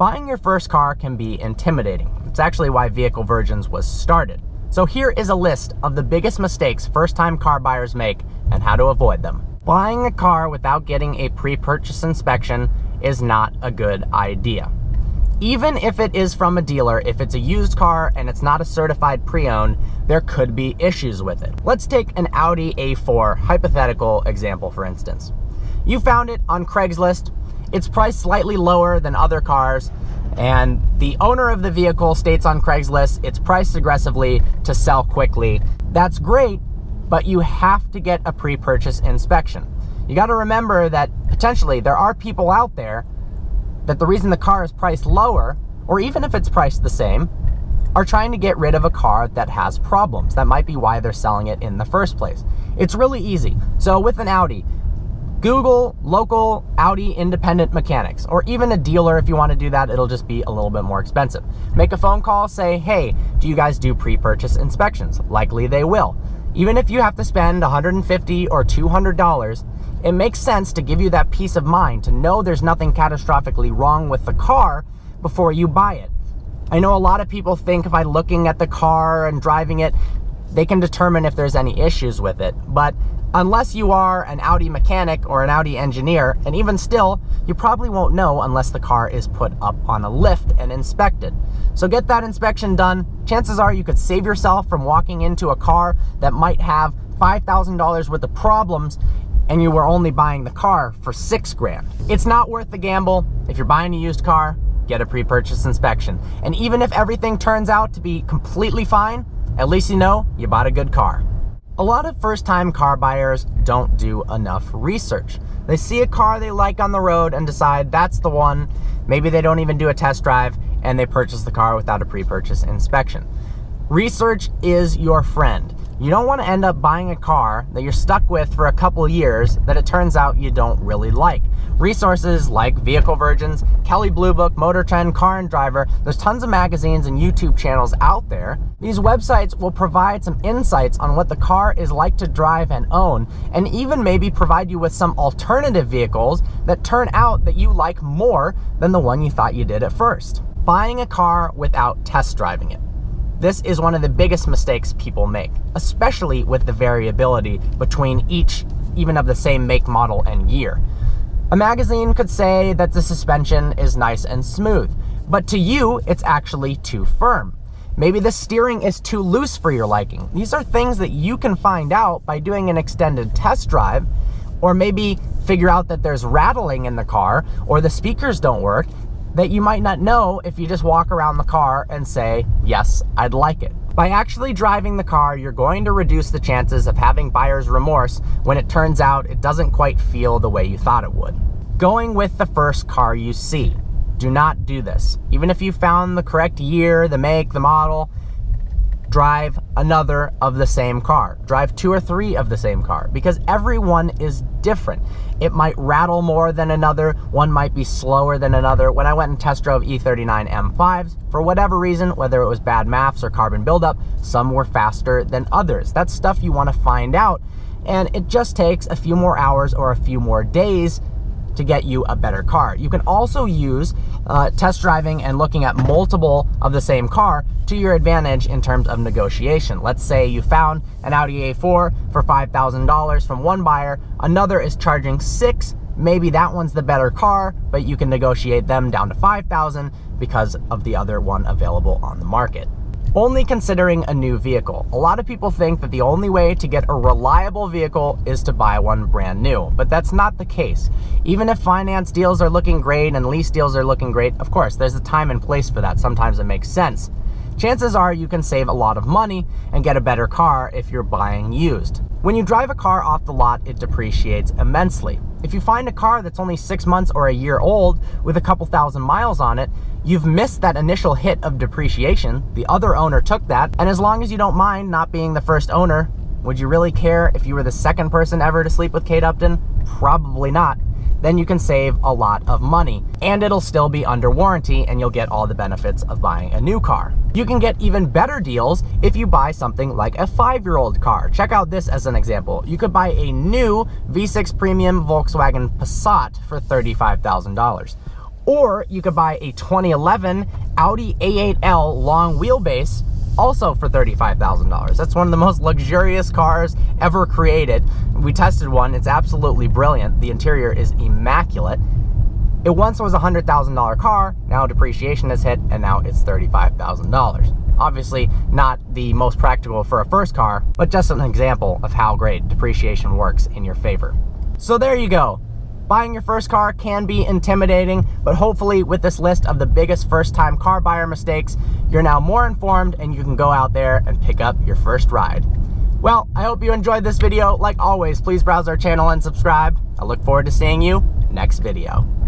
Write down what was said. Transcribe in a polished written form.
Buying your first car can be intimidating. It's actually why Vehicle Virgins was started. So here is a list of the biggest mistakes first-time car buyers make and how to avoid them. Buying a car without getting a pre-purchase inspection is not a good idea. Even if it is from a dealer, if it's a used car and it's not a certified pre-owned, there could be issues with it. Let's take an Audi A4 hypothetical example, for instance. You found it on Craigslist. It's priced slightly lower than other cars, and the owner of the vehicle states on Craigslist it's priced aggressively to sell quickly. That's great, but you have to get a pre-purchase inspection. You got to remember that potentially there are people out there that the reason the car is priced lower, or even if it's priced the same, are trying to get rid of a car that has problems. That might be why they're selling it in the first place. It's really easy. So with an Audi, Google local Audi independent mechanics, or even a dealer if you want to do that. It'll just be a little bit more expensive. Make a phone call, say, hey, do you guys do pre-purchase inspections? Likely they will. Even if you have to spend $150 or $200, it makes sense to give you that peace of mind to know there's nothing catastrophically wrong with the car before you buy it. I know a lot of people think by looking at the car and driving it, they can determine if there's any issues with it. But unless you are an Audi mechanic or an Audi engineer, and even still, you probably won't know unless the car is put up on a lift and inspected. So get that inspection done. Chances are you could save yourself from walking into a car that might have $5,000 worth of problems and you were only buying the car for $6,000. It's not worth the gamble. If you're buying a used car, get a pre-purchase inspection. And even if everything turns out to be completely fine, at least you know you bought a good car. A lot of first-time car buyers don't do enough research. They see a car they like on the road and decide that's the one. Maybe they don't even do a test drive and they purchase the car without a pre-purchase inspection. Research is your friend. You don't want to end up buying a car that you're stuck with for a couple years that it turns out you don't really like. Resources like Vehicle Virgins, Kelley Blue Book, Motor Trend, Car and Driver, there's tons of magazines and YouTube channels out there. These websites will provide some insights on what the car is like to drive and own, and even maybe provide you with some alternative vehicles that turn out that you like more than the one you thought you did at first. Buying a car without test driving it. This is one of the biggest mistakes people make, especially with the variability between each, even of the same make, model, and year. A magazine could say that the suspension is nice and smooth, but to you, it's actually too firm. Maybe the steering is too loose for your liking. These are things that you can find out by doing an extended test drive, or maybe figure out that there's rattling in the car, or the speakers don't work, that you might not know if you just walk around the car and say, yes, I'd like it. By actually driving the car, you're going to reduce the chances of having buyer's remorse when it turns out it doesn't quite feel the way you thought it would. Going with the first car you see. Do not do this. Even if you found the correct year, the make, the model, drive another of the same car. Drive 2 or 3 of the same car, because everyone is different. It might rattle more than another. One might be slower than another. When I went and test drove E39 M5s, for whatever reason, whether it was bad maths or carbon buildup, some were faster than others. That's stuff you want to find out, and it just takes a few more hours or a few more days to get you a better car. You can also use test driving and looking at multiple of the same car to your advantage in terms of negotiation. Let's say you found an Audi A4 for $5,000 from one buyer, another is charging $6,000. Maybe that one's the better car, but you can negotiate them down to $5,000 because of the other one available on the market. Only considering a new vehicle. A lot of people think that the only way to get a reliable vehicle is to buy one brand new, but that's not the case. Even if finance deals are looking great and lease deals are looking great, of course, there's a time and place for that. Sometimes it makes sense. Chances are you can save a lot of money and get a better car if you're buying used. When you drive a car off the lot, it depreciates immensely. If you find a car that's only 6 months or a year old with a couple thousand miles on it, you've missed that initial hit of depreciation. The other owner took that, and as long as you don't mind not being the first owner, would you really care if you were the second person ever to sleep with Kate Upton? Probably not. Then you can save a lot of money, and it'll still be under warranty, and you'll get all the benefits of buying a new car. You can get even better deals if you buy something like a 5-year-old car. Check out this as an example. You could buy a new V6 Premium Volkswagen Passat for $35,000. Or you could buy a 2011 Audi A8L long wheelbase, also for $35,000. That's one of the most luxurious cars ever created. We tested one, it's absolutely brilliant. The interior is immaculate. It once was a $100,000 car, now depreciation has hit, and now it's $35,000. Obviously not the most practical for a first car, but just an example of how great depreciation works in your favor. So there you go. Buying your first car can be intimidating, but hopefully with this list of the biggest first-time car buyer mistakes, you're now more informed and you can go out there and pick up your first ride. Well, I hope you enjoyed this video. Like always, please browse our channel and subscribe. I look forward to seeing you next video.